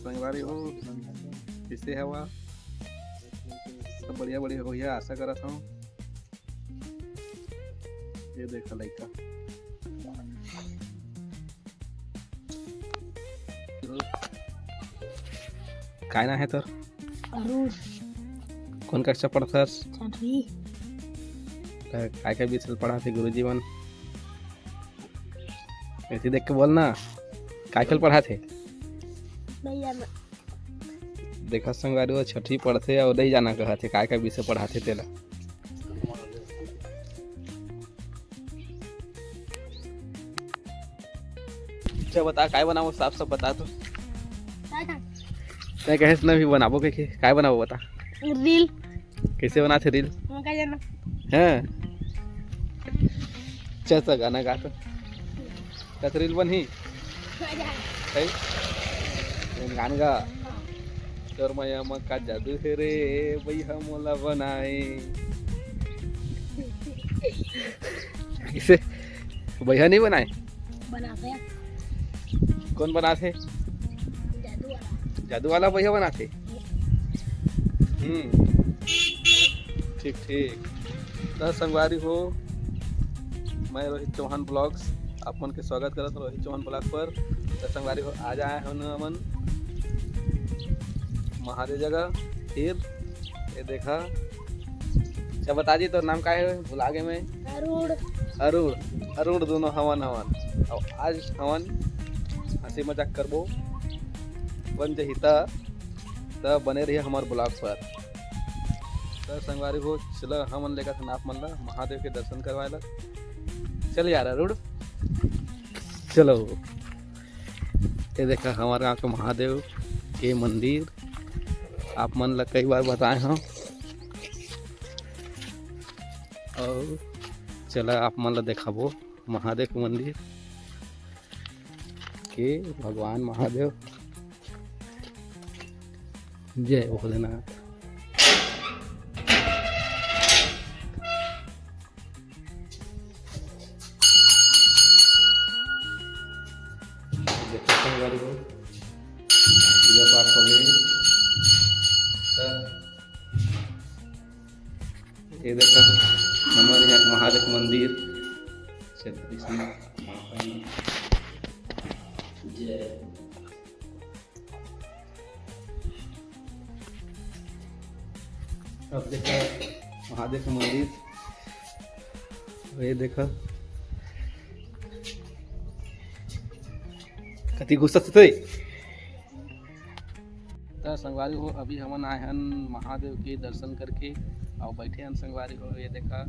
संगवारी हो किसे हवा सब बढ़िया बढ़िया हो गया आशा करत हूँ। ये देखा लड़का काय ना है तोर अरुण कौन कक्षा पढ़थस छठवी काय काय विषय पढ़ा थे गुरुजी मन ऐसे देख के बोल ना काय काय पढ़ा थे नहीं जाना देखा संगवारी वो छठी पढ़ते और नहीं जाना कहा थे काय काय विषय पढ़ाते तेला अच्छा बता काय बनाओ साफ सब बता तो क्या कहे ना भी बनाबो के काय बनाबो बता रील कैसे बनाते रील हम क्या जाना हैं चल गाना गा तो क्या रील बनी सही गान गा तोर माया मक्का जादू है रे भैया मोला बनाए इसे भैया नहीं बनाए बनाते हैं कौन बनाते जादू वाला जादू वाला भैया बनाते ठीक ठीक तो संगवारी हो मैं रोहित चौहान ब्लॉग्स आप मन के स्वागत करत हूं रोहित चौहान ब्लॉग पर। तो संगवारी हो आज आए हैं अमन महादेव जगह फिर ये देखा क्या बता जी तो नाम का है भुला गए मैं अरुण अरुण अरुण दोनों हवन हवन और आज हवन हंसी मजाक करबो बन जही त बने रही हमार ब्लॉग पर। तो संगवारी हो चलो हमन लेकर आप मन ला महादेव के दर्शन करवाए ला चल यार अरुण चलो। ये देखा हमारे गाँव के महादेव के मंदिर आप मन ला कई बार बताए हैं और चला आप मन ला देखाबो महादेव के मंदिर के भगवान महादेव जय भोलेनाथ। पूजा पाठ हो गई ये देखा हमारे यहाँ महादेव मंदिर जय अब देखा महादेव का मंदिर ये देखा कति गुस्सा थे तो संगवारी हो अभी हम आए हैं महादेव के दर्शन करके और बैठे हैं संगवारी हो ये देखा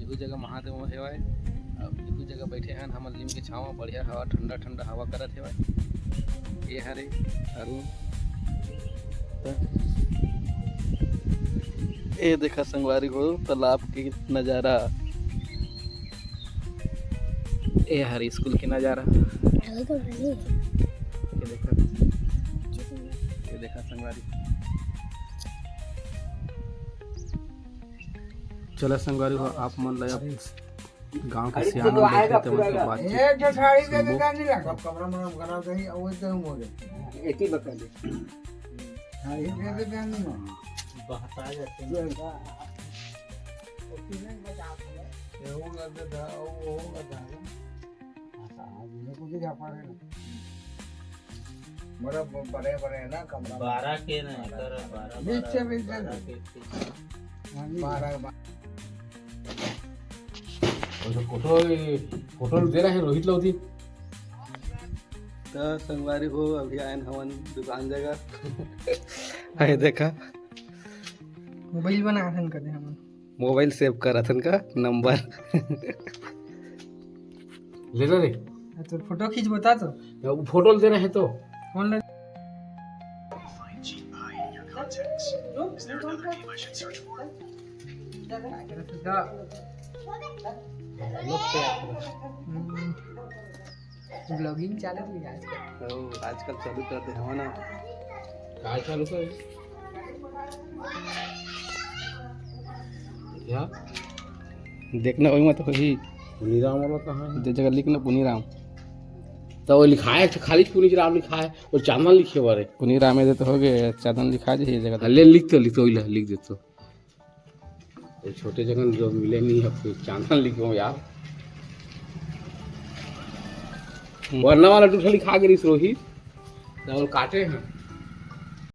यहू जगह महादेव हेवाए यहू जगह बैठे हैं हम नीम के छाँव बढ़िया हवा ठंडा ठंडा हवा करत हेवाए ये हरे अरुण ये देखा संगवारी हो तालाब की नज़ारा ये हरे स्कूल की नज़ारा ये देखा संगवारी। चलो संगवारी हो आप मन लया गांव के सियान बैठे मन के बात एक जो साड़ी दे के नहीं लगा कमरा में बना दही और तो हो गए एक ही बता दे हां ये दे के नहीं बहता जाते हैं ओके नहीं बता ये हो लगा था वो लगा ऐसा आज ये कुछ क्या पारे बड़ा बड़े बड़े ना कमरा 12 के नहीं कर 12 फोटो दे रहा है रोहित लोधी तो संगवारी हो अभी आयन हवन दुकान जगह आए देखा मोबाइल बना हन कर दे हम मोबाइल सेव कर हन का नंबर ले लो रे तो फोटो खींच बता तो फोटो दे रहे हैं तो ऑनलाइन ब्लॉगिंग चालू की आजकल। आजकल चालू करते हैं ना। काय चालू कर क्या देखना वही मत वही पुनीराम वाला कहाँ है? जो जगह लिखना पुनीराम तो वो लिखा है खाली पुनीराम लिखा है और चांदन लिखे बारे पुनीराम है तो हो गए चादन लिखा जी ये जगह ले लिख तो लिख दे तो ये छोटे जगह जो मिले नहीं है फिर चांदन लिखो यार वरना वाला टूठा लिखा गिरी रोहित चावल काटे हैं